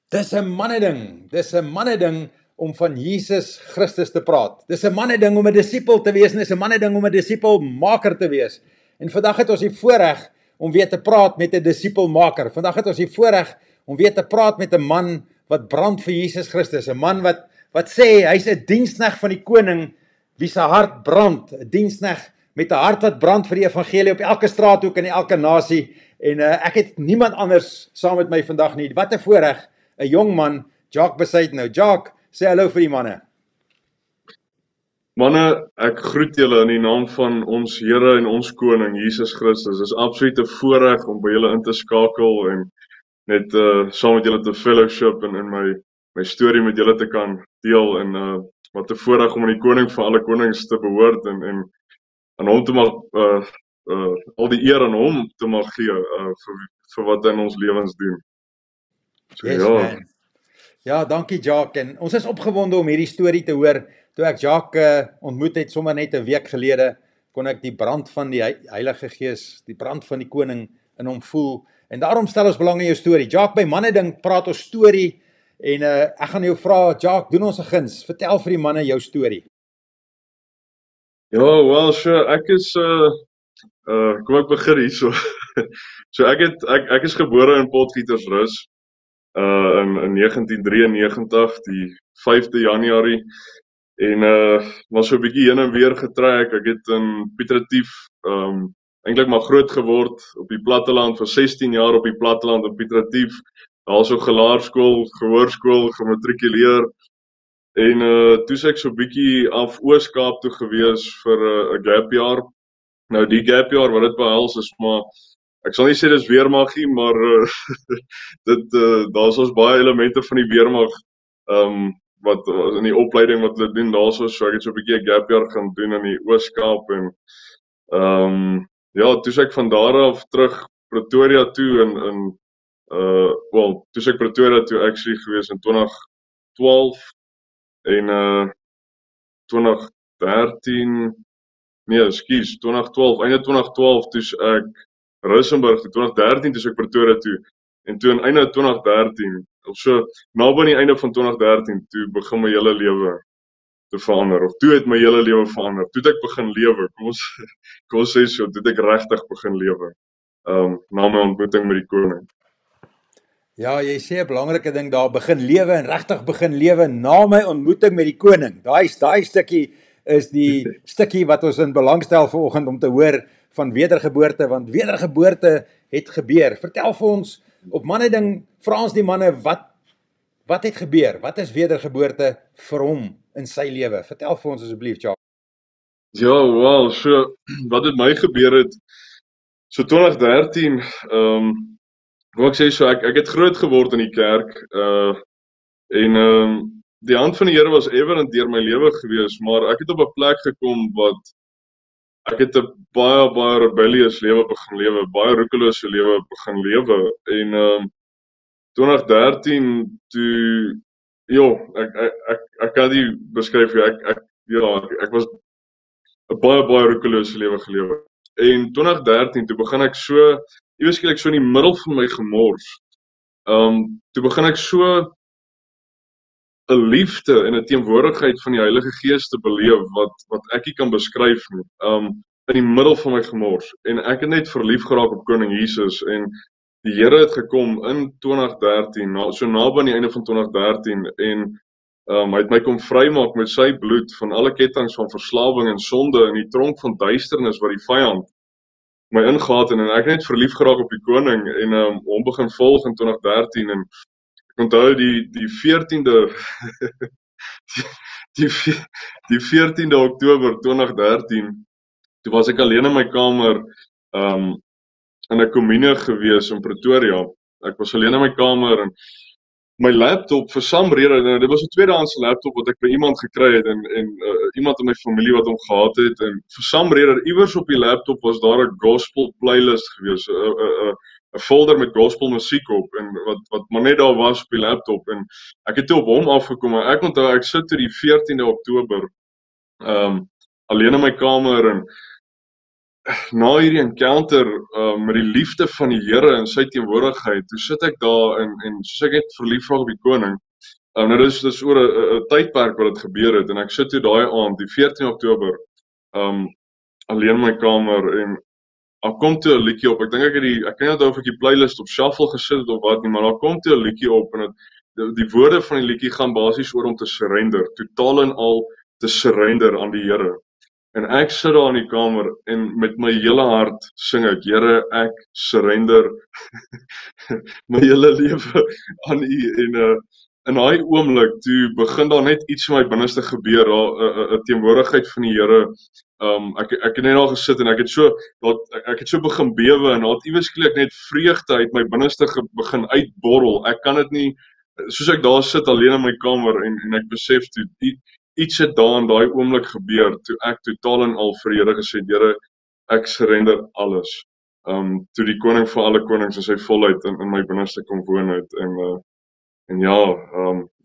Dis 'n manneding. Dis 'n manneding om van Jesus Christus te praat. Dis 'n manneding om 'n disipel te wees en dis 'n manneding om 'n disipelmaker te wees. En vandag het ons die voorreg om weer te praat met 'n disipelmaker. Vandag het ons die voorreg om weer te praat met 'n man wat brand vir Jesus Christus, 'n man wat sê hy's 'n diensknegt van die koning wie se hart brand, 'n diensknegt met 'n hart wat brand vir die evangelie op elke straathoek en in elke nasie. En ek het niemand anders saam met my vandag nie. Wat 'n voorreg. 'n Jong man, Jacques Besuit nou. Jacques, sê hallo vir die manne. Manne, ek groet julle in die naam van ons Here en ons Koning, Jesus Christus. Dit is absoluut 'n voorreg om by julle in te skakel en net saam met julle te fellowship en in my storie met julle te kan deel. En wat 'n voorreg om aan die Koning van alle konings te behoort en aan hom te mag, al die eer aan hom te mag gee vir wat hy in ons lewens doen. So, Yes, man. Ja, dankie Jacques. En ons is opgewonde om hierdie storie te hoor. Toe ek Jacques ontmoet het sommer net 'n week gelede, kon ek die brand van die Heilige Gees, die brand van die koning in hom voel. En daarom stel ons belang in jou storie. Jacques, by Manneding praat ons storie en ek gaan jou vra, Jacques, doen ons 'n guns. Vertel vir die manne jou storie. Ja, wel, sure. Ek is kom ek begin hierso. So ek is gebore in Potgietersrus in 1993, die 5de Januarie. En was so 'n bietjie heen en weer getrek. Ek het in Piet Retief eintlik maar groot geword op die platteland, vir 16 jaar op die platteland op Piet Retief. Daarso gelaarskool, gehoorskool, gematrikuleer. En toe ek so 'n bietjie af Oos-Kaap toe gewees vir 'n gap jaar. Nou die gap jaar wat dit behels is maar ek sal nie sê dis weermag nie, maar daar's ons baie elemente van die weermag wat in die opleiding wat hulle doen daarso, so ek het so 'n bietjie 'n gap jaar gaan doen in die Oos-Kaap en ja, toe ek van daar af terug Pretoria toe toe ek Pretoria toe actually gewees in 2012 en 2013 nee, ekskuus, 2012, einde 2012 toe ek Rissenburg toe, 2013 toe ek Pretoria toe en toe aan einde 2013 of so naby aan die einde van 2013 toe begin my hele lewe te verander, of toe het my hele lewe verander. Toe het ek begin lewe. Kom ons sê so, toe het ek regtig begin lewe. Na my ontmoeting met die koning. Ja, jy sê 'n belangrike ding daar, begin lewe en regtig begin lewe na my ontmoeting met die koning. Daai stukkie is die stukkie wat ons in belangstel vanoggend om te hoor van wedergeboorte, want wedergeboorte het gebeur. Vertel vir ons, op Manneding vra ons die manne, wat het gebeur? Wat is wedergeboorte vir hom in sy lewe? Vertel vir ons asseblief, Jacques. Ja, wel, so wat het my gebeur het, so 2013, hoe ek sê so, ek het groot geword in die kerk, en die hand van die Here was evident deur my lewe gewees, maar ek het op 'n plek gekom wat ek het 'n baie rebellious lewe begin lewe, baie roekelose lewe begin lewe, en 2013 toe, ek kan nie beskryf hoe ek was 'n baie roekelose lewe gelewe. En 2013 toe begin ek so, iewers skielik so in die middel van my gemors. Toe begin ek so 'n liefde en 'n teenwoordigheid van die Heilige Gees te beleef wat ek nie kan beskryf nie. In die middel van my gemors, en ek het net verlief geraak op Koning Jesus, en die Here het gekom in 2013, so naby aan die einde van 2013, en hy het my kom vrymaak met sy bloed van alle kettinge van verslawing en sonde in die tronk van duisternis wat die vyand my ingehaat het, en ek het net verlief geraak op die koning en hom begin volg in 2013, en ek onthou die 14de die 14de Oktober 2013, toe was ek alleen in my kamer in 'n kommunie gewees in Pretoria. Ek was alleen in my kamer en my laptop vir some rede, dit was 'n tweedehandse laptop wat ek by iemand gekry het en iemand in my familie wat hom gehad het, en vir some rede iewers op die laptop was daar 'n gospel playlist gewees, 'n folder met gospel musiek op, en wat maar net daar was op die laptop, en ek het toe op hom afgekom, en ek onthou ek sit toe die 14de Oktober alleen in my kamer, en na hierdie encounter met die liefde van die Here in sy teenwoordigheid, toe sit ek daar en soos ek net verlief raak op die koning. Nou dis oor 'n tydperk wat dit gebeur het en ek sit toe daai aand, die 14 Oktober, alleen in my kamer en daar kom toe 'n liedjie op. Ek dink ek kan nie onthou of ek die playlist op shuffle gesit het of wat nie, maar daar kom toe 'n liedjie op en die woorde van die liedjie gaan basies oor om te surrender, totaal en al te surrender aan die Here. En ek sit daar in die kamer en met my hele hart sing ek, Here, ek surrender my hele lewe aan U en in daai oomblik toe begin daar net iets in my binneste gebeur, daar 'n teenwoordigheid van die Here. Ek het net daar gesit en ek het so begin bewe en daar het iewes skielik net vreugde uit my binneste begin uitborrel. Ek kan dit nie, soos ek daar sit alleen in my kamer en ek besef toe iets het daar in daai oomblik gebeur toe ek totaal en al vir die Here gesê, Here, ek surrender alles. Toe die koning van alle konings in sy volheid in my binneste kom woon het en ja,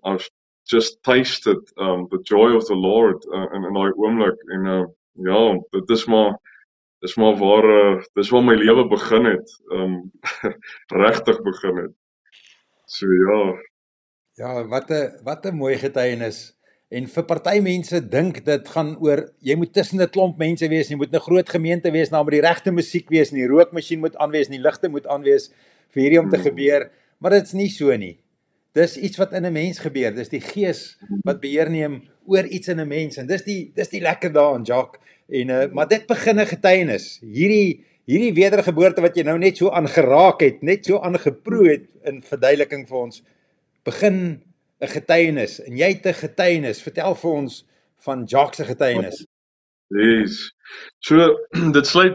I've just tasted the joy of the Lord in daai oomblik en ja, dis maar waar my lewe begin het, regtig begin het. So ja. Ja, wat 'n mooi getuienis. En vir party mense dink dit gaan oor jy moet tussen 'n klomp mense wees, jy moet 'n groot gemeente wees, nou met die regte musiek wees, en die rookmasjien moet aan wees, en die ligte moet aan wees vir hierdie om te gebeur, maar dit's nie so nie. Dis iets wat in 'n mens gebeur. Dis die Gees wat beheer neem oor iets in 'n mens en dis die lekker daarin, Jacques. En maar dit begin 'n getuienis. Hierdie wedergeboorte wat jy nou net so aangeraak het, net so aangeproe het in verduideliking vir ons, begin 'n getuienis en jy het 'n getuienis. Vertel vir ons van Jacques se getuienis. Yes. So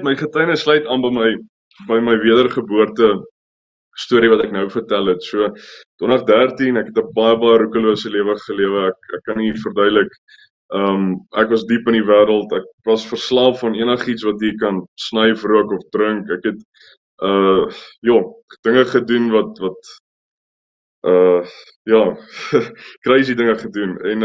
my getuienis sluit aan by my wedergeboorte storie wat ek nou vertel het. So 2013, ek het 'n baie roekelose lewe gelewe. Ek kan nie verduidelik. Ek was diep in die wêreld. Ek was verslaaf aan enigiets wat jy kan snyf, rook of drink. Ek het dinge gedoen wat crazy dinge gedoen. En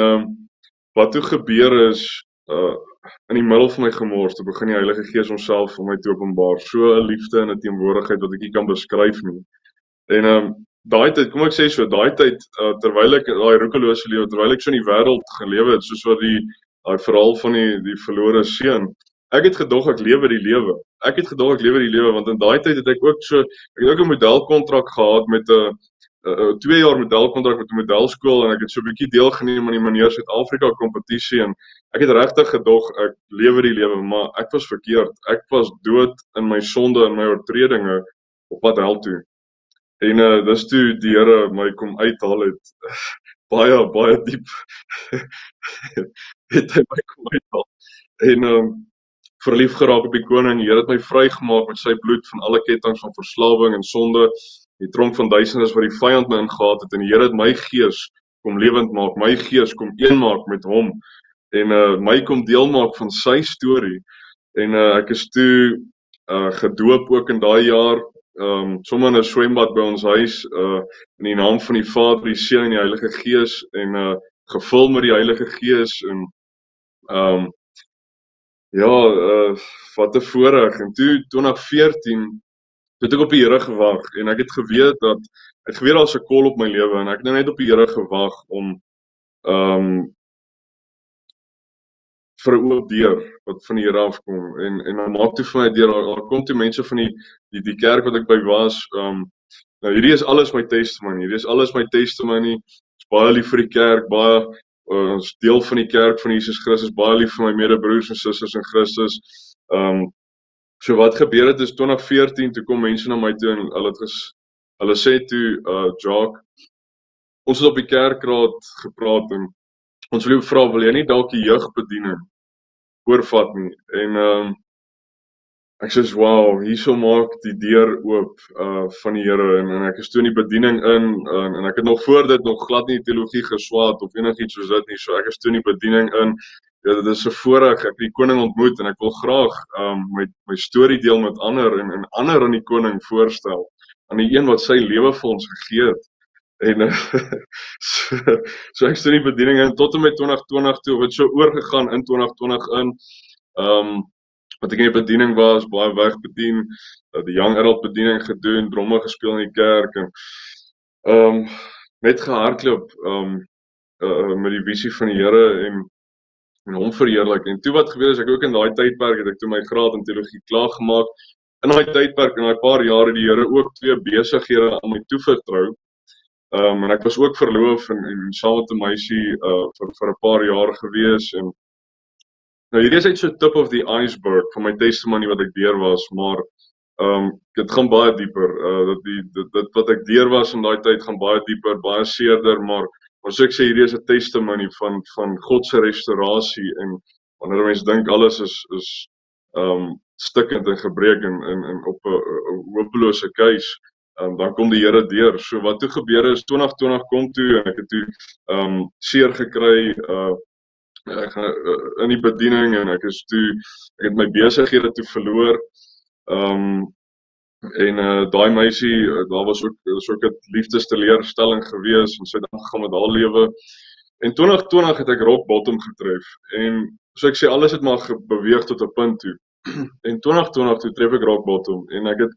wat toe gebeur is in die middel van my gemors, toe begin die Heilige Gees homself vir my te openbaar. So 'n liefde en 'n teenwoordigheid wat ek nie kan beskryf nie. En daai tyd, kom ek sê so, daai tyd terwyl ek daai roekelose lewe, terwyl ek so in die wêreld gelewe het, soos wat daai verhaal van die verlore seun, ek het gedog ek lewe die lewe. Want in daai tyd het ek ook 'n modelkontrak gehad met 'n 2 jaar modelkontrak met 'n modelskool en ek het so 'n bietjie deelgeneem aan die Meneer Suid-Afrika kompetisie en ek het regtig gedog ek lewe die lewe, maar ek was verkeerd. Ek was dood in my sonde en my oortredinge op pad hel toe. En dis toe die Here my kom uithaal het, baie diep, het hy my kom uithaal. En verlief geraak op die koning, die Here het my vrygemaak met sy bloed van alle kettinge van verslawing en sonde, die tronk van duisternis wat die vyand my ingehaat het, en die Here het my gees kom lewend maak, my gees kom een maak met hom, en my kom deel maak van sy storie, en ek is toe gedoop ook in daai jaar, sommer in 'n swembad by ons huis, in die naam van die Vader, die Seun en die Heilige Gees, en gevul met die Heilige Gees, en wat 'n voorreg. En toe 2014 het ek op die Here gewag en ek het geweet daar's 'n call op my lewe en ek het net op die Here gewag om vir 'n oop deur wat van die Here afkom en dan maak toe vir my deur, daar kom toe mense van die kerk wat ek by was. Nou hierdie is alles my testimony. Is baie lief vir die kerk, ons deel van die kerk van Jesus Christus, baie lief vir my medebroers en susters in Christus. So wat gebeur het is 2014, toe kom mense na my toe en hulle sê toe, Jacques, ons het op die kerkraad gepraat en ons wil jou vra, wil jy nie dalk die jeugbediening oorvat nie? En ek sê, wow, hierso maak die deur oop van die Here en ek is toe in die bediening en ek het nog voor dit nog glad nie teologie geswaat of enigiets soos dit nie, so ek is toe in die bediening in. Ja, dit is 'n voorreg, ek het die koning ontmoet en ek wil graag my storie deel met ander en ander aan die koning voorstel, aan die een wat sy lewe vir ons gegee het. En so ek is toe in die bediening in tot en met 2020 toe, het so oorgegaan in 2020 in. wat ek in die bediening was, baie wegbedien, die young adult bediening gedoen, dromme gespeel in die kerk en net gehardloop met die visie van die Here en hom verheerlik. En toe wat gebeur is, ek ook in daai tydperk het ek toe my graad in teologie klaar gemaak. In daai tydperk, in daai paar jare, het die Here ook 2 besighede aan my toevertrou. En ek was ook verloof en saam met 'n meisie vir 'n paar jaar gewees en nou hierdie is net so tip of the iceberg van my testimony wat ek deur was, maar dit gaan baie dieper. Dit wat ek deur was in daai tyd gaan baie dieper, baie seerder, maar so ek sê hierdie is 'n testimony van God se restaurasie en wanneer mense dink alles is stikkend en gebreek en op 'n hopelose keis, dan kom die Here deur. So wat toe gebeur is 2020 kom toe en ek het toe seer gekry in die bediening en ek het my besighede toe verloor. En daai meisie, daar was ook 'n liefdesteleurstelling gewees en sy het aangegaan met haar lewe. En 2020 het ek rock bottom getref en so ek sê alles het maar beweeg tot 'n punt toe. En 2020 toe tref ek rock bottom en ek het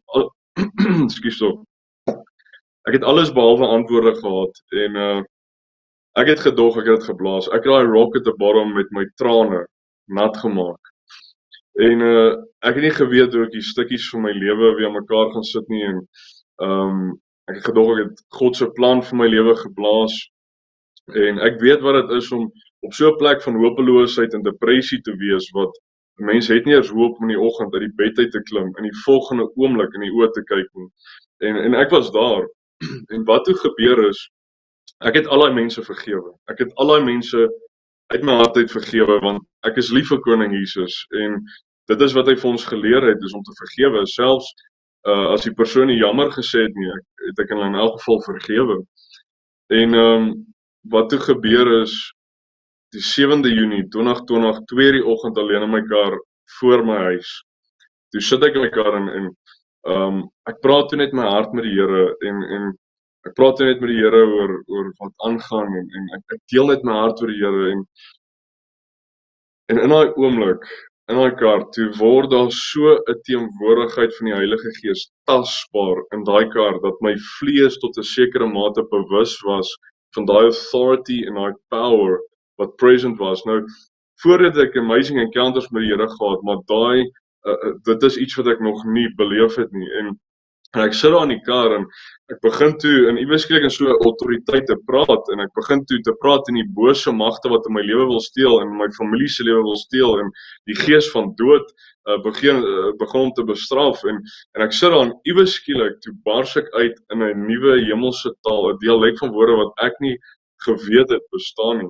ekskuus tog. Ek het alles behalwe antwoorde gehad en ek het gedog ek het dit geblaas. Ek het daai rock at the bottom met my trane nat gemaak. En ek het nie geweet hoe ek die stukkies van my lewe weer mekaar gaan sit nie en ek het gedog ek het God se plan vir my lewe geblaas en ek weet wat dit is om op so 'n plek van hopeloosheid en depressie te wees wat mense het nie eens hoop om in die oggend uit die bed uit te klim en die volgende oomblik in die oë te kyk nie. En ek was daar en wat toe gebeur is ek het al daai mense vergewe. Ek het al daai mense uit my hart uit vergewe want ek is lief vir koning Jesus en dit is wat hy vir ons geleer het is om te vergewe selfs as die persoon nie jammer gesê het nie, het ek in elk geval vergewe. En wat toe gebeur is die 7de Junie 2020 2:00 die oggend alleen in my kar voor my huis. Toe sit ek in my kar en ek praat toe net my hart met die Here en ek praat toe net met die Here oor wat aangaan en ek deel net my hart oor die Here en in daai oomblik in daai kar toe word daar so 'n teenwoordigheid van die Heilige Gees tasbaar in daai kar dat my vlees tot 'n sekere mate bewus was van daai authority en daai power wat present was. Nou voordat ek amazing encounters met die Here gehad, maar dit is iets wat ek nog nie beleef het nie en ek sit daar in die kar en ek begin toe en iewers skielik in so 'n autoriteit te praat en ek begin toe te praat in die bose magte wat in my lewe wil steel en my familie se lewe wil steel en die gees van dood begin om te bestraf en ek sit daar en iewers skielik toe bars ek uit in 'n nuwe hemelse taal, 'n dialek van woorde wat ek nie geweet het bestaan nie.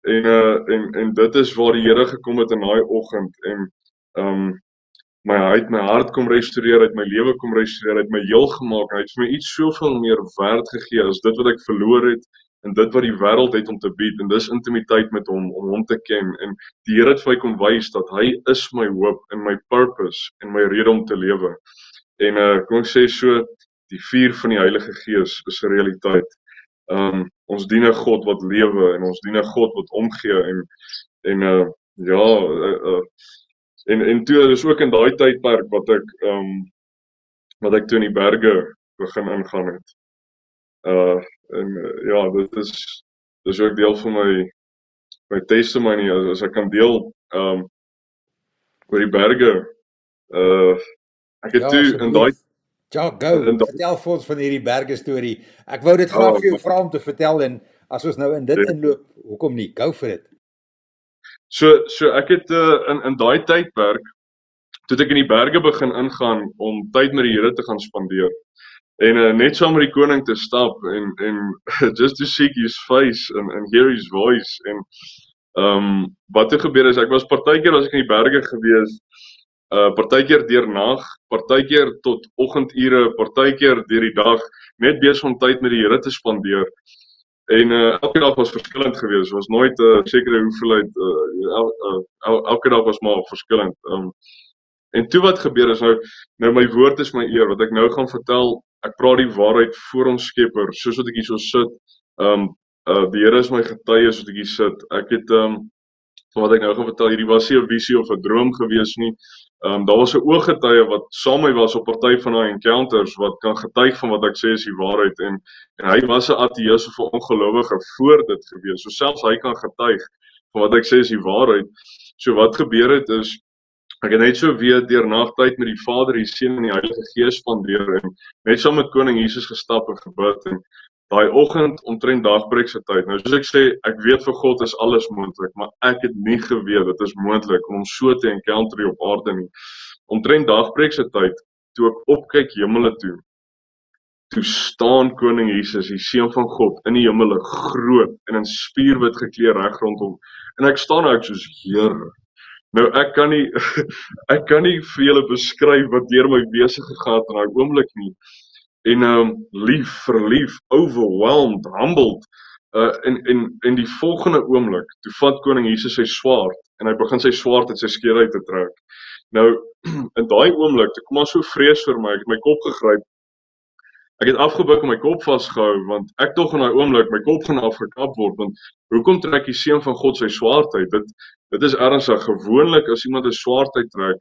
En dit is waar die Here gekom het in daai oggend en hy het my hart kom restoreer, uit my lewe kom restoreer, uit my heel gemaak, hy het vir my iets soveel meer werd gegee as dit wat ek verloor het en dit wat die wêreld het om te bied en dis intimiteit met hom, om hom te ken en die Here het vir my kom wys dat hy is my hoop en my purpose en my rede om te lewe. En kom ek sê so, die vuur van die Heilige Gees is 'n realiteit. Ons dien 'n God wat lewe en ons dien 'n God wat omgee en toe is ook in daai tydperk wat ek toe in die berge begin ingaan het. Dit is ook deel van my testimony as ek kan deel oor die berge. Ek het toe in daai vertel vir ons van hierdie berge storie. Ek wou dit graag vir jou vra om te vertel en as ons nou in dit inloop, hoekom nie? Go vir dit. So ek het in daai tydperk toe ek in die berge begin ingaan om tyd met die Here te gaan spandeer. En net saam met die koning te stap en just to seek his face and hear his voice en wat het gebeur is ek was partykeer as ek in die berge gewees, partykeer deur nag, partykeer tot oggendure, partykeer deur die dag, net besig om tyd met die Here te spandeer. En elke dag was verskillend geweest, was nooit sekere hoeveelheid, elke dag was maar verskillend. En toe wat gebeur is nou my woord is my eer, wat ek nou gaan vertel, ek praat die waarheid voor ons Skepper, soos wat ek hier so sit, die Here is my getuie soos wat ek hier sit, ek het, van wat ek nou gaan vertel, hierdie was nie 'n visie of 'n droom gewees nie, Daar was 'n ooggetuie wat saam met my was op party van daai encounters wat kan getuig van wat ek sê is die waarheid en hy was 'n ateïs of 'n ongelowige voor dit gewees. So selfs hy kan getuig van wat ek sê is die waarheid. So wat gebeur het is ek het net so weer deur nagtyd met die Vader, die Seun en die Heilige Gees spandeer en net saam met Koning Jesus gestap en gebid en daai oggend omtrent dagbreek se tyd. Nou soos ek sê, ek weet vir God is alles moontlik, maar ek het nie geweet dit is moontlik om hom so te encounter op aarde nie. Omtrent dagbreek se tyd, toe ek opkyk hemele toe staan Koning Jesus, die Seun van God, in die hemele groot en in spierwit gekleed reg rondom. En ek staan daar soos Here. Nou ek kan nie ek kan nie vir julle beskryf wat deur my besig gegaan het in daai oomblik nie. En lief, verlief, overwhelmed, humbled. En die volgende oomblik, toe vat Koning Jesus sy swaard en hy begin sy swaard uit sy skede uit te trek. Nou in daai oomblik, toe kom maar so vrees vir my, ek het my kop gegryp. Ek het afgebuk en my kop vasgehou want ek tog in daai oomblik my kop gaan afgekap word want hoekom trek die Seun van God sy swaard uit? Dit is ernstig. Gewoonlik as iemand 'n swaard uittrek,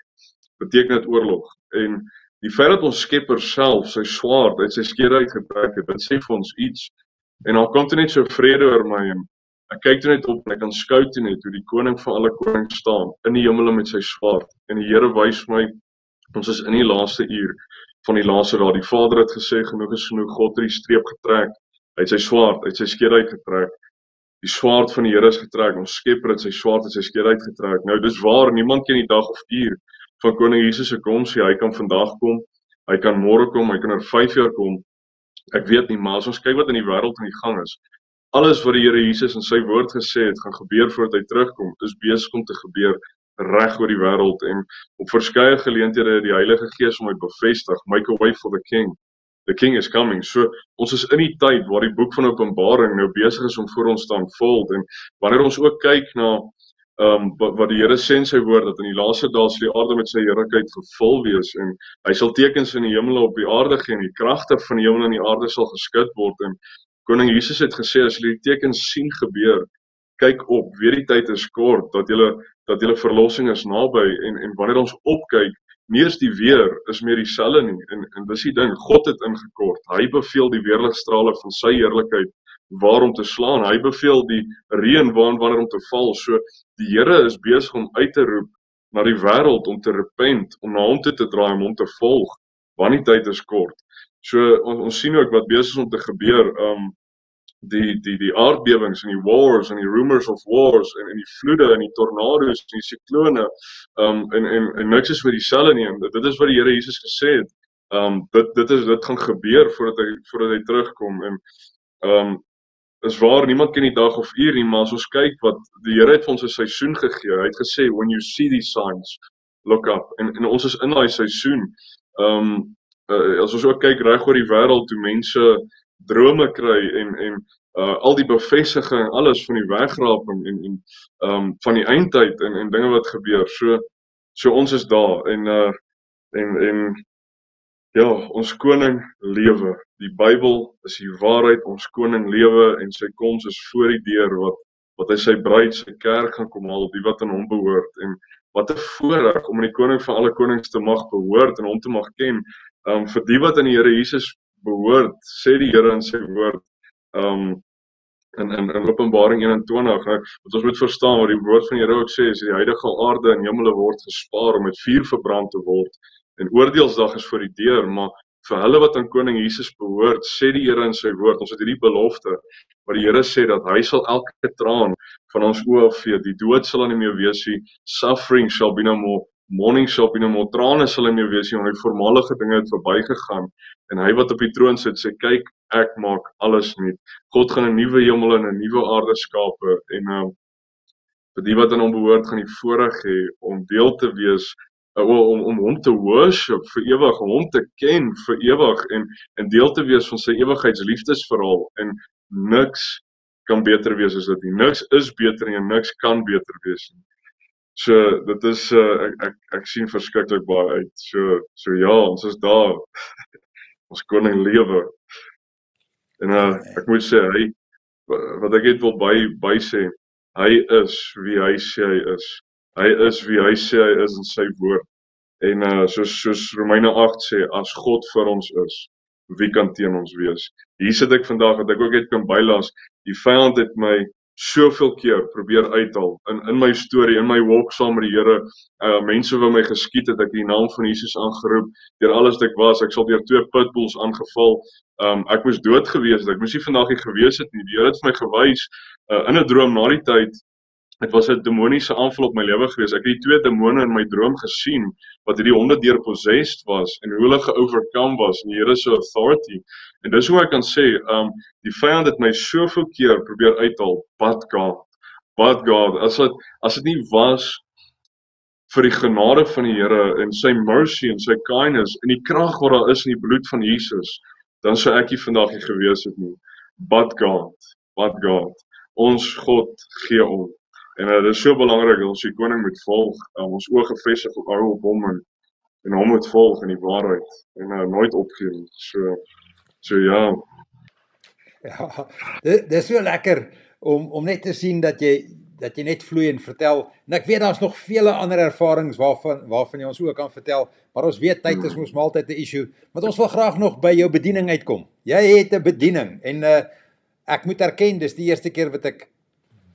beteken dit oorlog. En die feit dat ons Skepper self sy swaard uit sy skede uitgetrek het, dit sê vir ons iets. En dan kom dit net so vrede oor my en ek kyk toe net op en ek aanskou toe net hoe die koning van alle konings staan in die hemel met sy swaard. En die Here wys my ons is in die laaste uur van die laaste dae. Die Vader het gesê genoeg is genoeg. God het die streep getrek. Hy het sy swaard uit sy skede uitgetrek. Die swaard van die Here is getrek. Ons Skepper het sy swaard uit sy skede uitgetrek. Nou dis waar, niemand ken die dag of uur van Koning Jesus se koms. Hy kan vandag kom, hy kan môre kom, hy kan oor 5 jaar kom. Ek weet nie, maar as ons kyk wat in die wêreld aan die gang is, alles wat die Here Jesus in sy woord gesê het, gaan gebeur voordat hy terugkom, is besig om te gebeur reg oor die wêreld en op verskeie geleenthede het die Heilige Gees my bevestig, make a way for the King. The King is coming. So ons is in die tyd waar die boek van Openbaring nou besig is om voor ons te unfold en wanneer ons ook kyk na wat die Here sê in sy woord dat in die laaste dae sal die aarde met sy heerlikheid vervul wees en hy sal tekens in die hemel op die aarde gee en die kragte van die hemel en die aarde sal geskit word en Koning Jesus het gesê as julle die tekens sien gebeur, kyk op, weet die tyd is kort, dat julle verlossing is naby en wanneer ons opkyk, nie eens die weer is meer dieselfde nie en dis die ding, God het ingekort. Hy beveel die weerligstrale van sy heerlikheid waar om te slaan. Hy beveel die reën wanneer om te val. So die Here is besig om uit te roep na die wêreld om te repent, om na hom toe te draai, om hom te volg, want die tyd is kort. So ons sien ook wat besig is om te gebeur, die aardbewings en die wars en die rumors of wars en die vloede en die tornado's en die siklone en niks is vir dieselfde nie. Dit is wat die Here Jesus gesê het. Dit gaan gebeur voordat hy terugkom en is waar, niemand ken die dag of uur nie, maar as ons kyk wat die Here het vir ons 'n seisoen gegee. Hy het gesê when you see these signs, look up. En ons is in daai seisoen. As ons ook kyk reg oor die wêreld hoe mense drome kry en al die bevestiging, alles van die wegraping en van die eindtyd en dinge wat gebeur. So ons is daar en ja, ons koning lewe. Die Bybel is die waarheid, ons koning lewe en sy koms is voor die deur wat hy sy bruid, sy kerk gaan kom haal, die wat aan hom behoort en wat 'n voorreg om aan die koning van alle konings te mag behoort en hom te mag ken. Vir die wat aan die Here Jesus behoort, sê die Here in sy woord in Openbaring 21, wat ons moet verstaan wat die woord van die Here ook sê, is die huidige aarde en hemele word gespaar om met vuur verbrand te word en oordeelsdag is voor die deur, maar vir hulle wat aan koning Jesus behoort, sê die Here in sy woord, ons het hierdie belofte, waar die Here sê dat hy sal elke traan van ons oë afvee, die dood sal nie meer wees nie, suffering shall be no more, mourning shall be no more, trane sal nie meer wees nie, want die voormalige dinge het verbygegaan, en hy wat op die troon sit, sê, kyk, ek maak alles nuut. God gaan 'n nuwe hemel en 'n nuwe aarde skape, en vir die wat aan hom behoort, gaan die voorreg hê om deel te wees, om hom te worship vir ewig, om hom te ken vir ewig, en deel te wees van sy ewigheidsliefdesverhaal, en niks kan beter wees as dit nie. Niks is beter nie, en niks kan beter wees nie. So, dit is, ek sien verskriklik baie uit. So ja, ons is daar. Ons koning lewe. En ek moet sê, hy, wat ek net wil by sê, hy is wie hy sê hy is. Hy is wie hy sê hy is in sy woord. En soos Romeine 8 sê, as God vir ons is, wie kan teen ons wees? Hier sit ek vandag, dat ek ook net kan bylas, die vyand het my soveel keer probeer uithaal, in my storie, in my walk saam met die Here, mense wat my geskiet het, ek die naam van Jesus aangeroep, deur alles wat ek was, ek sal deur 2 pitbulls aangeval, ek moes dood gewees het, ek moes nie vandag hier gewees het nie, die Here het my gewys, in 'n droom na die tyd, dit was 'n demoniese aanval op my lewe gewees. Ek het die 2 demone in my droom gesien wat hierdie honde deur possessed was en hoe hulle geovercome was in die Here se authority. En dis hoe ek kan sê, die vyand het my soveel keer probeer uithaal, but God, as dit nie was vir die genade van die Here en sy mercy en sy kindness en die krag wat daar is in die bloed van Jesus, dan sou ek nie vandag hier gewees het nie. But God, ons God gee om. En dit is so belangrik dat ons die koning moet volg, ons oë gefestig op hom en hom moet volg in die waarheid en nooit opgee nie. So ja. Ja, dis so lekker om net te sien dat jy net vloei en vertel. En ek weet daar's nog vele ander ervarings waarvan jy ons ook kan vertel, maar ons weet tyd is mos maar altyd 'n issue. Maar ons wil graag nog by jou bediening uitkom. Jy het 'n bediening en ek moet erken, dis die eerste keer wat ek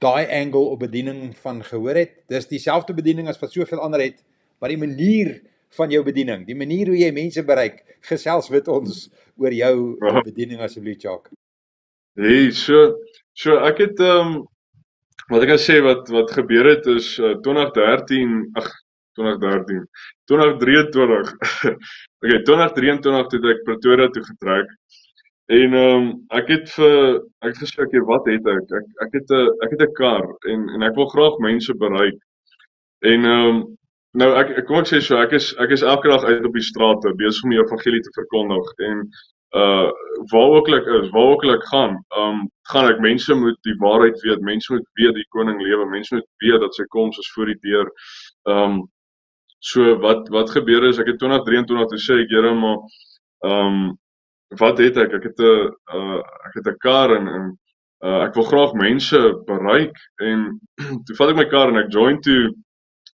daai angle op bediening van gehoor het. Dis dieselfde bediening as wat soveel ander het, maar die manier van jou bediening, die manier hoe jy mense bereik, gesels met ons oor jou bediening asseblief, Jacques. Hey, so ek het wat ek kan sê wat gebeur het is 2023 okay, 2023 toe ek Pretoria toe getrek. En ek het gesê okay, wat het ek? Ek het 'n kar en ek wil graag mense bereik. En nou kom ek sê so, ek is elke dag uit op die strate besig om die evangelie te verkondig en waar ook ek gaan ek mense moet die waarheid weet, mense moet weet die koning lewe, mense moet weet dat sy koms is voor die deur. So wat gebeur is, ek het 2023 toe sê ek, Here, maar wat het ek? Ek het 'n kar en ek wil graag mense bereik en toe vat ek my kar en ek join toe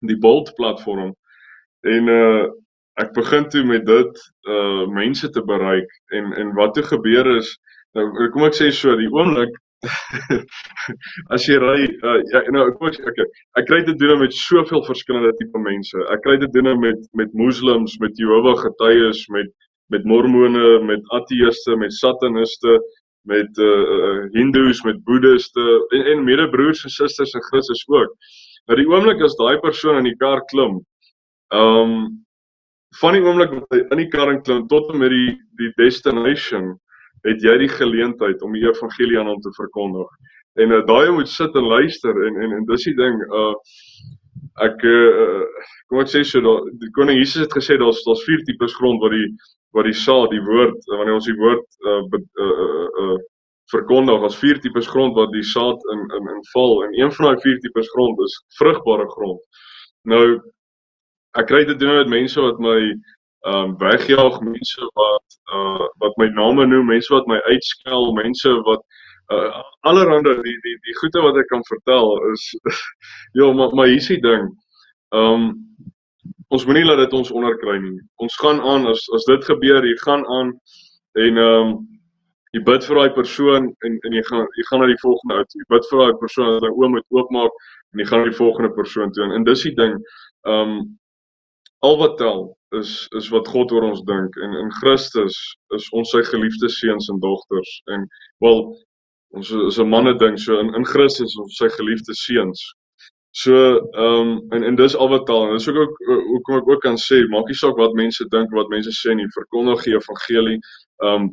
die Bolt platform en ek begin toe met dit mense te bereik en wat toe gebeur is, nou kom ek sê so, die oomblik as jy ry, ek kry te doen met soveel verskillende tipe mense. Ek kry te doen met moslems, met Jehovah getuies, met mormone, met ateïste, met sataniste, met hindoes, met boeddhiste en medebroers en susters in Christus ook. Nou die oomblik as daai persoon in die kar klim, van die oomblik wat hy in die kar klim tot en met die destination, het jy die geleentheid om die evangelie aan hom te verkondig. En daai moet sit en luister en dis die ding, kom ek sê so, die koning Jesus het gesê daar's 4 tipes grond wat die saad, die woord, wanneer ons die woord verkondig, as 4 tipes grond wat die saad in val, en een van daai 4 tipes grond is vrugbare grond. Nou, ek kry te doen met mense wat my wegjaag, mense wat my name noem, mense wat my uitskel, mense wat allerhande die goeie wat ek kan vertel is ja, maar hier is die ding. Ons moenie laat dit ons onderkry nie. Ons gaan aan as dit gebeur, jy gaan aan en jy bid vir daai persoon en jy gaan na die volgende uit. Jy bid vir daai persoon dat hy oë moet oopmaak en jy gaan na die volgende persoon toe. En dis die ding. Al wat tel is wat God oor ons dink en in Christus is ons sy geliefde seuns en dogters en wel ons is 'n manne ding, so in Christus is ons sy geliefde seuns. So en dis al wat tel. En dis ook hoekom ek ook kan sê, maak nie saak wat mense dink, wat mense sê nie, verkondig die evangelie.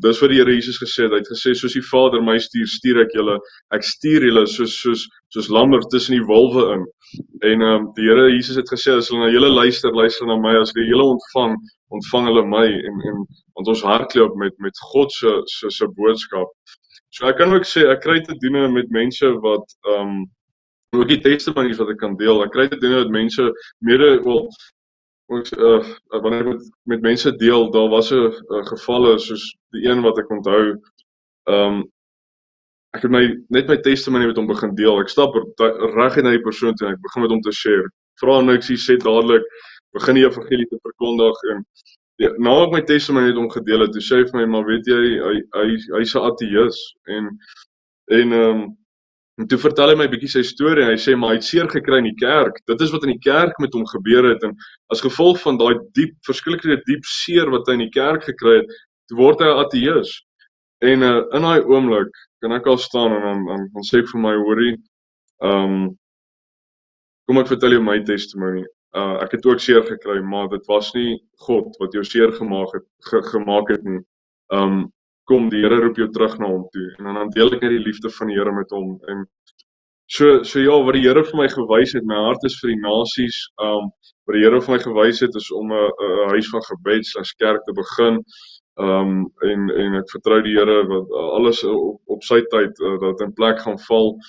Dis wat die Here Jesus gesê het. Hy het gesê soos die Vader my stuur, stuur ek julle. Ek stuur julle soos lammer tussen die wolwe in. En die Here Jesus het gesê as hulle na julle luister na my, as hulle julle ontvang hulle my en want ons hardloop met God se boodskap. So ek kan ook sê ek kry te doen met mense wat ook die testimonies wat ek kan deel. Ek kry te doen met mense wanneer ek met mense deel, daar was 'n gevalle soos die een wat ek onthou. Ek het net my testimony met hom begin deel. Ek stap reg na die persoon toe en ek begin met hom te share. Vra niks, hy sê dadelik, begin die evangelie te verkondig en ja, nou ek my testimony het omgedeel het, toe sê hy vir my, maar weet jy, hy's 'n ateïs en toe vertel hy my 'n bietjie sy storie en hy sê maar hy het seer gekry in die kerk. Dit is wat in die kerk met hom gebeur het en as gevolg van daai verskriklike diep seer wat hy in die kerk gekry het, toe word hy 'n ateïs. En in daai oomblik kan ek al staan en dan sê ek vir my hoorie, kom ek vertel jou my testimony. Ek het ook seer gekry, maar dit was nie God wat jou seer gemaak het nie. Kom, die Here roep jou terug na hom toe. En dan deel ek net die liefde van die Here met hom. En so ja, wat die Here vir my gewys het, my hart is vir die nasies. Wat die Here vir my gewys het is om 'n huis van gebed / kerk te begin. En ek vertrou die Here wat alles op sy tyd dat in plek gaan val.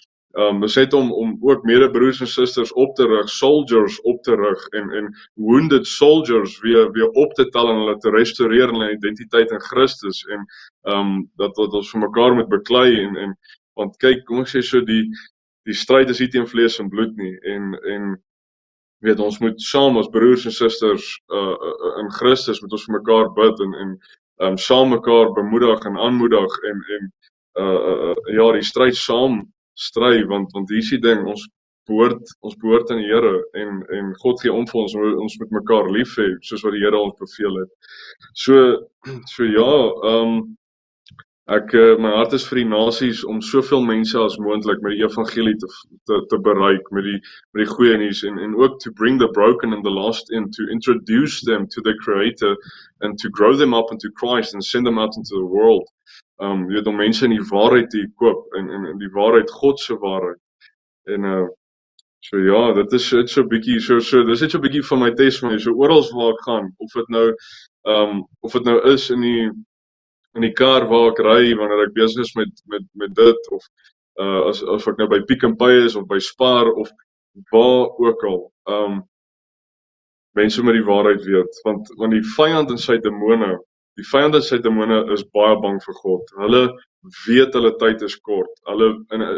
Dis net om ook medebroers en susters op te rig, soldiers op te rig en wounded soldiers weer op te tel en hulle te restoreer in hulle identiteit in Christus en dat ons vir mekaar moet beklei en want kyk, kom ek sê so die stryd is nie teen vlees en bloed nie en weet ons moet saam as broers en susters in Christus moet ons vir mekaar bid en saam mekaar bemoedig en aanmoedig en ja, die stryd saam stry want hier is die ding, ons behoort aan die Here en God gee om vir ons moet mekaar lief hê soos wat die Here ons beveel het. So ja, my hart is vir die nasies om soveel mense as moontlik met die evangelie te bereik met die goeie nuus en ook to bring the broken and the lost in, to introduce them to the Creator and to grow them up into Christ and send them out into the world. Jy weet om mense in die waarheid te koop en die waarheid, God se waarheid. En so ja, dit is so 'n bietjie dis net so 'n bietjie van my testimony. So oral waar ek gaan, of dit nou is in die kar waar ek ry wanneer ek besig is met dit of as ek nou by Pick n Pay is of by Spar of waar ook al. Mense moet die waarheid weet want die vyand en sy demone is baie bang vir God. Hulle weet hulle tyd is kort.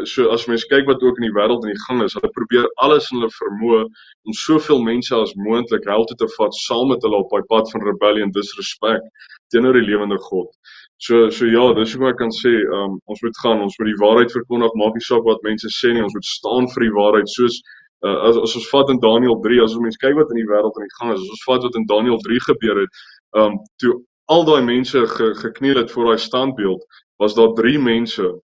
So as mens kyk wat ook in die wêreld in die gang is, hulle probeer alles in hulle vermoë om soveel mense as moontlik hel toe te vat saam met hulle op daai pad van rebellion, disrespect teenoor die lewende God. So ja, dis hoe ek kan sê, ons moet die waarheid verkondig, maak nie saak wat mense sê nie, ons moet staan vir die waarheid, soos as ons vat in Daniël 3, as ons mens kyk wat in die wêreld in die gang is, as ons vat wat in Daniël 3 gebeur het, toe al daai mense gekniel het voor daai standbeeld, was daar 3 mense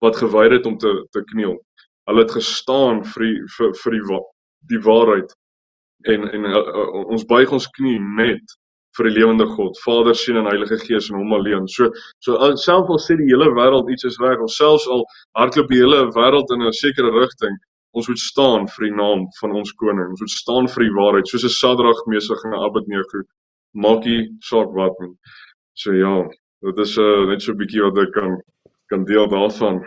wat geweier het om te kniel. Hulle het gestaan vir die waarheid en ons buig ons knie net vir die lewende God, Vader, Seun en Heilige Gees en hom alleen. So selfs al sê die hele wêreld iets is reg, of selfs al hardloop die hele wêreld in 'n sekere rigting, ons moet staan vir die naam van ons koning. Ons moet staan vir die waarheid, soos 'n Sadrag, Mesach en 'n Abednego. Maak nie saak wat nie. So ja, dit is net so 'n bietjie wat ek kan deel daarvan.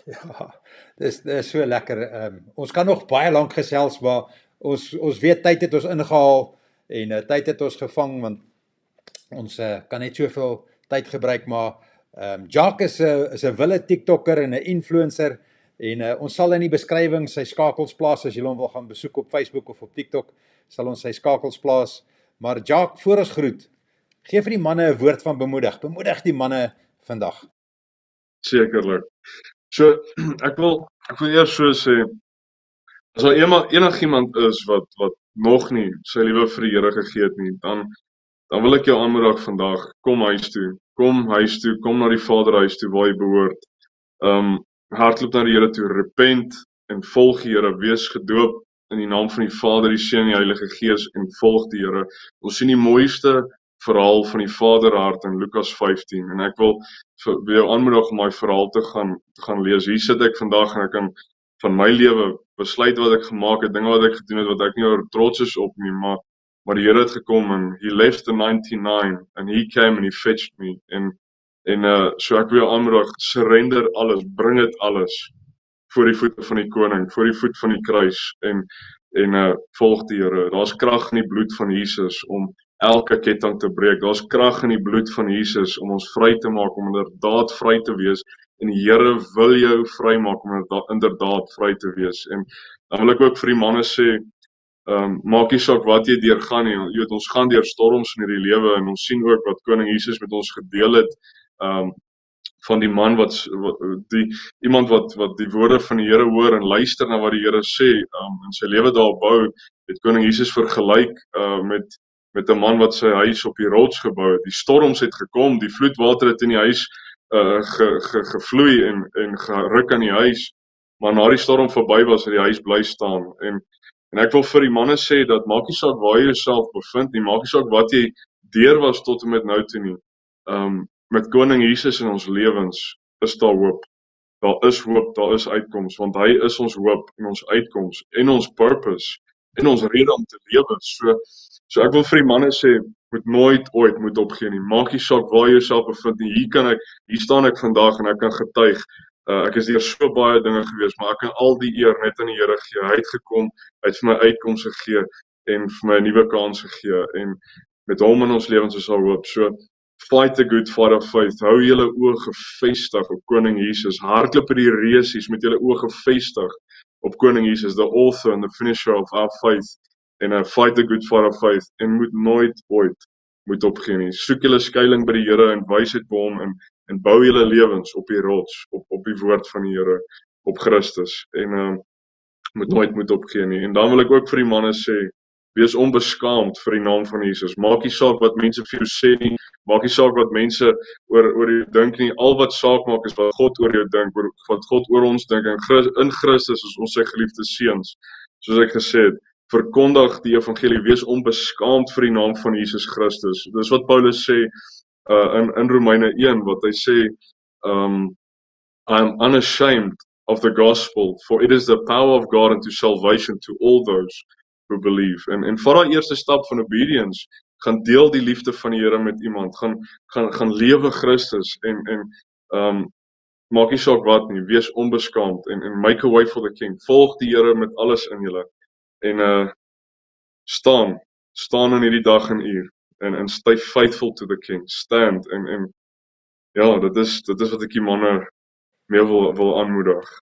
Ja, dis so lekker. Ons kan nog baie lank gesels, maar ons weet tyd het ons ingehaal en tyd het ons gevang want ons kan net soveel tyd gebruik, maar Jacques is 'n wille TikToker en 'n influencer en ons sal in die beskrywing sy skakels plaas as jy hom wil gaan besoek op Facebook of op TikTok, sal ons sy skakels plaas. Maar Jacques, voor ons groet, gee vir die manne 'n woord van bemoedig die manne vandag. Sekerlik. So ek wil eers so sê, as daar enigiemand is wat nog nie sy lewe vir die Here gegee het nie, dan wil ek jou aanmoedig vandag, kom huis toe, kom na die Vaderhuis toe waar jy behoort. Hardloop na die Here toe, repent en volg die Here, wees gedoop in die naam van die Vader, die Seun en die Heilige Gees en volg die Here. Ons sien die mooiste verhaal van die Vaderhart in Lukas 15 en ek wil jou aanmoedig om daai verhaal te gaan lees. Hier sit ek vandag en ek kan van my lewe besluit wat ek gemaak het, dinge wat ek gedoen het wat ek nie oor trots is op nie, maar die Here het gekom en he left the 99 and he came and he fetched me en so ek wil jou aanmoedig, surrender alles, bring dit alles voor die voete van die koning, voor die voet van die kruis en volg die Here. Daar's krag in die bloed van Jesus om elke ketting te breek. Daar's krag in die bloed van Jesus om ons vry te maak, om inderdaad vry te wees. En die Here wil jou vry maak om inderdaad vry te wees. En dan wil ek ook vir die manne sê, Maak nie saak wat jy deurgaan nie. Jy weet, ons gaan deur storms in hierdie lewe en ons sien ook wat koning Jesus met ons gedeel het. Van die man iemand wat die woorde van die Here hoor en luister na wat die Here sê, en sy lewe daarop bou, het koning Jesus vergelyk met 'n man wat sy huis op die rots gebou het. Die storms het gekom, die vloedwater het in die huis gevloei en geruk aan die huis, maar na die storm verby was, het die huis bly staan. En ek wil vir die manne sê dat maak nie saak waar jy jouself bevind nie, maak nie saak wat jy deur was tot en met nou toe nie. Met koning Jesus in ons lewens is daar hoop. Daar is hoop, daar is uitkoms, want hy is ons hoop en ons uitkoms en ons purpose en ons rede om te lewe. So ek wil vir die manne sê, moet nooit ooit moet opgee nie. Maak nie saak waar jy jouself bevind nie. Hier staan ek vandag en ek kan getuig. Ek is deur so baie dinge gewees, maar ek kan al die eer net aan die Here gee. Hy het gekom, hy het vir my uitkomste gegee en vir my 'n nuwe kans gegee. En met hom in ons lewens is daar hoop. So fight the good fight of faith. Hou julle oë gefestig op koning Jesus. Hardloop by die resies met julle oë gefestig op koning Jesus, the author and the finisher of our faith. En fight the good fight of faith. En moet nooit ooit moet opgee nie. Soek julle skuiling by die Here en wysheid by hom en bou julle lewens op die rots, op die woord van die Here, op Christus. En moet nooit moet opgee nie. En dan wil ek ook vir die manne sê, wees onbeskaamd vir die naam van Jesus. Maak nie saak wat mense vir jou sê nie, maak nie saak wat mense oor jou dink nie. Al wat saak maak is wat God oor jou dink, wat God oor ons dink. En in Christus is ons sy geliefde seuns. Soos ek gesê het, verkondig die evangelie, wees onbeskaamd vir die naam van Jesus Christus. Dis wat Paulus sê in Romeine 1, wat hy sê, I am unashamed of the gospel, for it is the power of God unto salvation to all those who believe. En vat daai eerste stap van obedience, gaan deel die liefde van die Here met iemand, gaan lewe Christus en maak nie saak wat nie, wees onbeskaamd en make a way for the king. Volg die Here met alles in julle en staan in hierdie dag en uur en stay faithful to the king. Stand en ja, dit is wat ek die manne mee wil aanmoedig.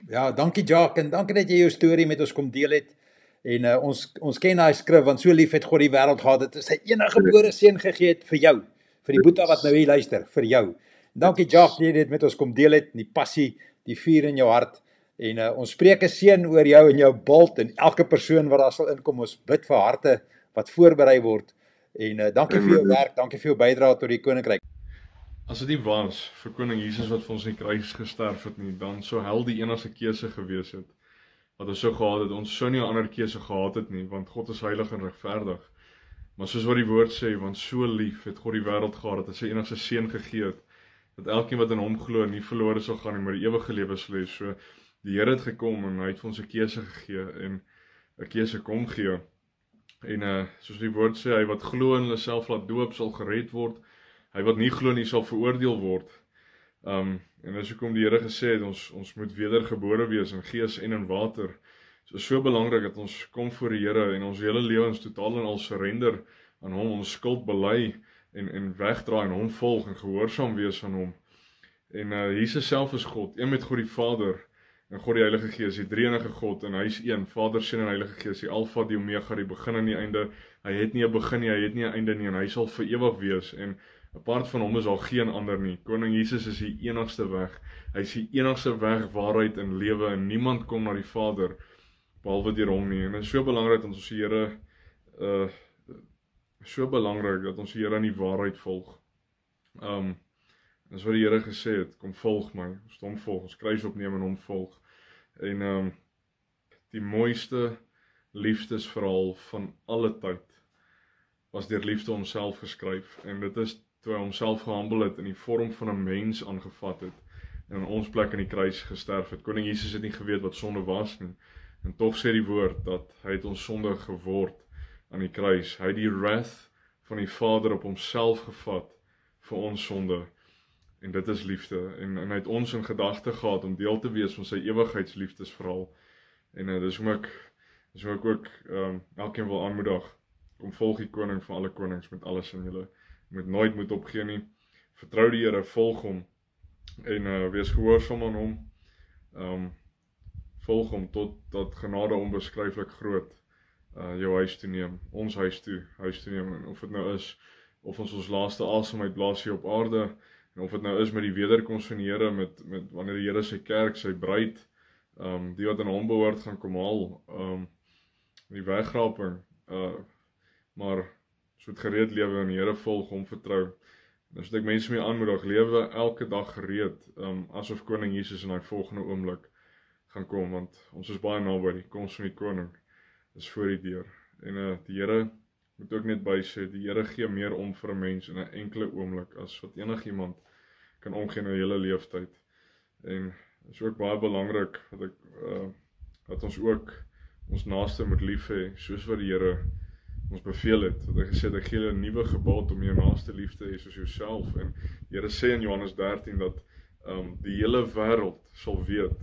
Ja, dankie Jacques en dankie dat jy jou storie met ons kom deel het. En ons ken daai skrif, want so lief het God die wêreld gehad, dat hy sy enige gebore seun gegee het vir jou, vir die boeta wat nou hier luister, vir jou. Dankie Jacques dat jy dit met ons kom deel het, die passie, die vuur in jou hart. En ons spreek 'n seën oor jou en jou bult en elke persoon wat daar sal inkom. Ons bid vir harte wat voorberei word. En dankie vir jou werk, dankie vir jou bydrae tot die koninkryk. As dit nie was vir koning Jesus wat vir ons in die kruis gesterf het nie, dan sou hel die enigste keuse gewees het wat ons sou gehad het. Ons sou nie 'n ander keuse gehad het nie, want God is heilig en regverdig. Maar soos wat die woord sê, want so lief het God die wêreld gehad dat hy sy enigste seun gegee het, dat elkeen wat in hom glo nie verlore sal gaan nie, maar die ewige lewe sal hê. So die Here het gekom en hy het vir ons 'n keuse gegee en 'n keuse kom gee. En soos die woord sê, hy wat glo en hulle self laat doop sal gered word. Hy wat nie glo nie sal veroordeel word. En dis hoekom die Here gesê het, ons moet wedergebore wees in gees en in water. So belangrik dat ons kom voor die Here en ons hele lewens totaal en al surrender aan hom, ons skuld bely en wegdraai en hom volg en gehoorsaam wees aan hom. En Jesus self is God, een met God die Vader en God die Heilige Gees, die drie-enige God, en hy is een, Vader, Seun en Heilige Gees, die Alfa, die Omega, die begin en die einde. Hy het nie 'n begin nie, hy het nie 'n einde nie, en hy sal vir ewig wees. En apart van hom is daar geen ander nie. Koning Jesus is die enigste weg. Hy is die enigste weg, waarheid en lewe, en niemand kom na die Vader behalwe deur hom nie. En dit is so belangrik dat ons die Here in die waarheid volg. Dis wat die Here gesê het, kom volg my, ons hom volg, ons kruis opneem en hom volg. En die mooiste liefdesverhaal van alle tyd was deur liefde homself geskryf, en dit is toe hy homself gehumble het, in die vorm van 'n mens aangevat het, en in ons plek in die kruis gesterf het. Koning Jesus het nie geweet wat sonde was nie, en tog sê die woord, dat hy het ons sonde geword aan die kruis. Hy het die wrath van die Vader op homself gevat, vir ons sonde, en dit is liefde, en hy het ons in gedagte gehad, om deel te wees van sy ewigheidsliefdesverhaal, en dis hoe ek ook elkeen wil aanmoedig, kom volg die koning van alle konings, met alles in julle, moet nooit moet opgee nie, vertrou die Here, volg hom, en wees gehoorsaam aan hom, volg hom, tot dat genade onbeskryflik groot jou huis toe neem, ons huis toe neem, en of dit nou is, of ons laaste asem uitblaas hier op aarde, en of dit nou is met die wederkoms van die Here, met wanneer die Here sy kerk, sy bruid, die wat aan hom behoort gaan kom haal, die wegraping, maar ons moet gereed lewe en die Here volg, hom vertrou. En as ek mense mee aanmoedig, lewe elke dag gereed, asof koning Jesus in die volgende oomblik gaan kom, want ons is baie naby die koms van die koning, is voor die deur. En die Here moet ook net by sê, die Here gee meer om vir 'n mens in 'n enkele oomblik, as wat enigiemand kan omgee in 'n hele leeftyd. En dit is ook baie belangrik, dat ons ook ons naaste moet lief hê, soos wat die Here ons beveel het, wat hy gesê het, ek gee julle 'n nuwe gebod om jou naaste lief te hê soos jouself, en die Here sê in Johannes 13 dat die hele wêreld sal weet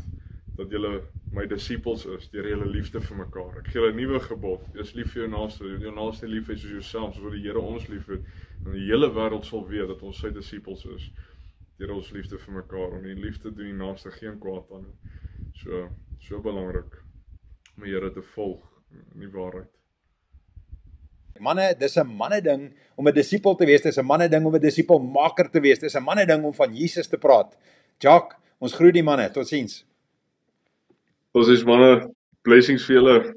dat julle my disippels is, deur julle liefde vir mekaar. Ek gee julle 'n nuwe gebod, is lief vir jou naaste lief hê soos jouself, soos wat die Here ons lief het, en die hele wêreld sal weet dat ons sy disippels is, deur ons liefde vir mekaar, en die liefde doen die naaste geen kwaad aan nie. So belangrik om die Here te volg in die waarheid. Manne, dis 'n manne ding om 'n disipel te wees, dis 'n manne ding om 'n disipelmaker te wees, dis 'n manne ding om van Jesus te praat. Jacques, ons groet die manne, totsiens. Ons is manne, blessings vir julle.